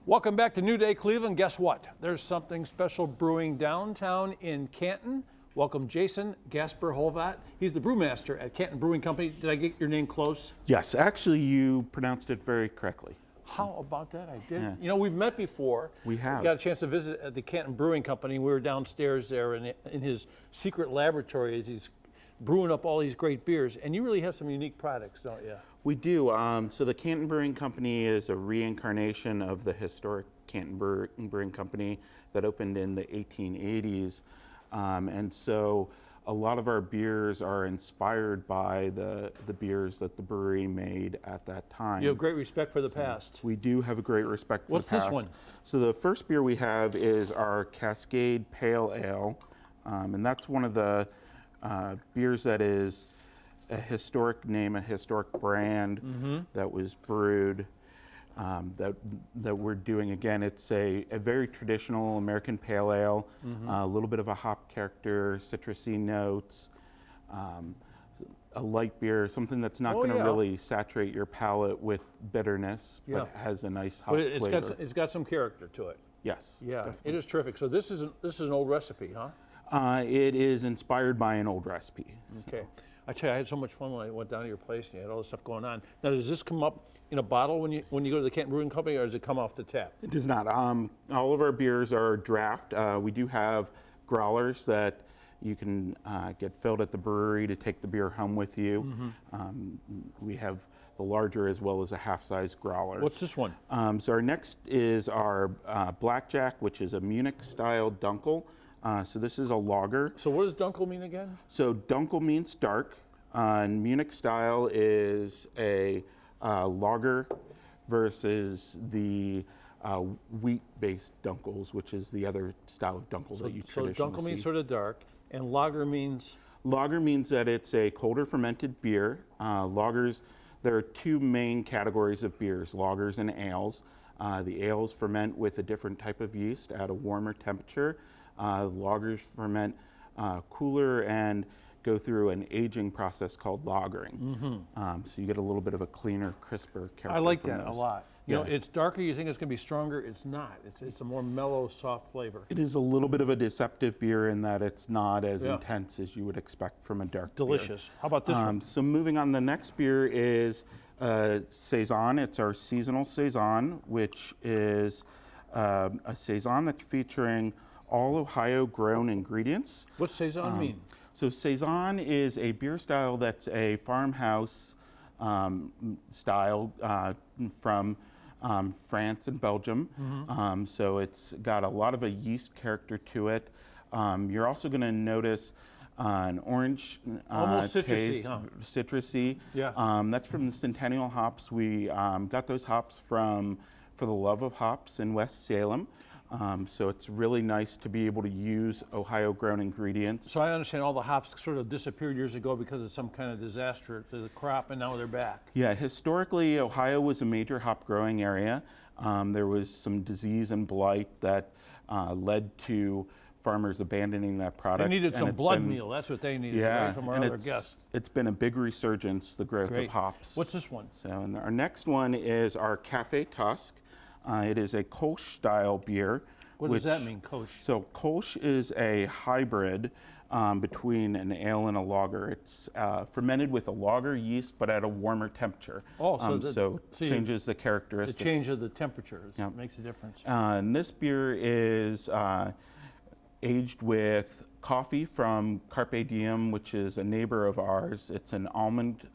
Welcome back to New Day Cleveland. Guess what? There's something special brewing downtown in Canton. Welcome Jason Gasper-Holvat. He's the brewmaster at Canton Brewing Company. Did I get your name close? Yes, actually you pronounced it very correctly. How about that? I did. Yeah. You know, we've met before. We have. Got a chance to visit at the Canton Brewing Company. We were downstairs there in his secret laboratory as he's brewing up all these great beers. And you really have some unique products, don't you? We do. So the Canton Brewing Company is a reincarnation of the historic Canton Brewing Company that opened in the 1880s. And so a lot of our beers are inspired by the beers that the brewery made at that time. You have great respect for the past. We do have a great respect for What's the past. this one? So the first beer we have is our Cascade Pale Ale. And that's one of the beers that is a historic name, a historic brand that was brewed, that we're doing again. It's a very traditional American pale ale, a little bit of a hop character, citrusy notes, a light beer, something that's not going to really saturate your palate with bitterness, but has a nice hop flavor. It's got some character to it. Yes. Yeah, definitely. it is terrific. So this is an old recipe, huh? It is inspired by an old recipe. Okay. I tell you, I had so much fun when I went down to your place and you had all this stuff going on. Now, does this come up in a bottle when you go to the Canton Brewing Company, or does it come off the tap? It does not. All of our beers are draft. We do have growlers that you can get filled at the brewery to take the beer home with you. We have the larger as well as a half-size growler. What's this one? So our next is our Blackjack, which is a Munich-style Dunkel. So this is a lager. So what does Dunkel mean again? So Dunkel means dark, and Munich style is a lager versus the wheat-based Dunkels, which is the other style of Dunkel that you traditionally see. So Dunkel means sort of dark, and lager means? Lager means that it's a colder fermented beer. Lagers, there are two main categories of beers, lagers and ales. The ales ferment with a different type of yeast at a warmer temperature. Lagers ferment cooler and go through an aging process called lagering. So you get a little bit of a cleaner, crisper character. I like from that those. a lot. You know, it's darker, you think it's going to be stronger. It's not. It's a more mellow, soft flavor. It is a little bit of a deceptive beer in that it's not as intense as you would expect from a dark Delicious. beer. How about this one? So moving on, the next beer is Saison. It's our seasonal Saison, which is a Saison that's featuring all Ohio grown ingredients. What's Saison mean? So Saison is a beer style that's a farmhouse style from France and Belgium. So it's got a lot of a yeast character to it. You're also going to notice an orange almost citrusy, taste, huh? citrusy. Yeah. That's from the Centennial hops. We got those hops for the Love of Hops in West Salem. So it's really nice to be able to use Ohio-grown ingredients. So I understand all the hops sort of disappeared years ago because of some kind of disaster to the crop, and now they're back. Yeah, historically, Ohio was a major hop-growing area. There was some disease and blight that led to farmers abandoning that product. They needed some blood meal. That's what they needed, right, from our other guests. It's been a big resurgence, the growth of hops. What's this one? So and our next one is our Cafe Tusk. It is a Kolsch style beer. What does that mean, Kolsch? So Kolsch is a hybrid between an ale and a lager. It's fermented with a lager yeast, but at a warmer temperature. Oh, so it changes the characteristics. The change of the temperatures makes a difference. And this beer is aged with coffee from Carpe Diem, which is a neighbor of ours. It's an almond,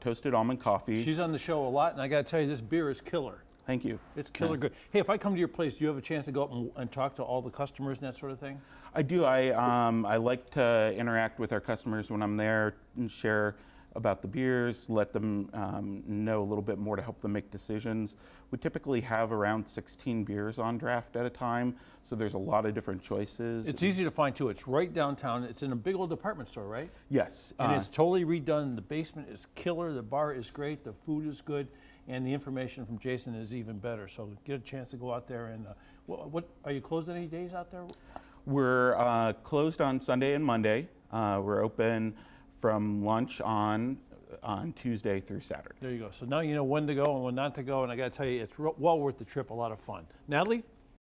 toasted almond coffee. She's on the show a lot, and I got to tell you, this beer is killer. Thank you. It's killer good. Hey, if I come to your place, do you have a chance to go up and talk to all the customers and that sort of thing? I do. I like to interact with our customers when I'm there and share about the beers, let them know a little bit more to help them make decisions. We typically have around 16 beers on draft at a time, so there's a lot of different choices. It's easy to find too. It's right downtown. It's in a big old department store, right? Yes. And it's totally redone. The basement is killer. The bar is great. The food is good. And the information from Jason is even better. So get a chance to go out there and, what are you closed any days out there? We're closed on Sunday and Monday. We're open from lunch on on Tuesday through Saturday. There you go. So now you know when to go and when not to go, and I got to tell you, it's well worth the trip. A lot of fun. Natalie.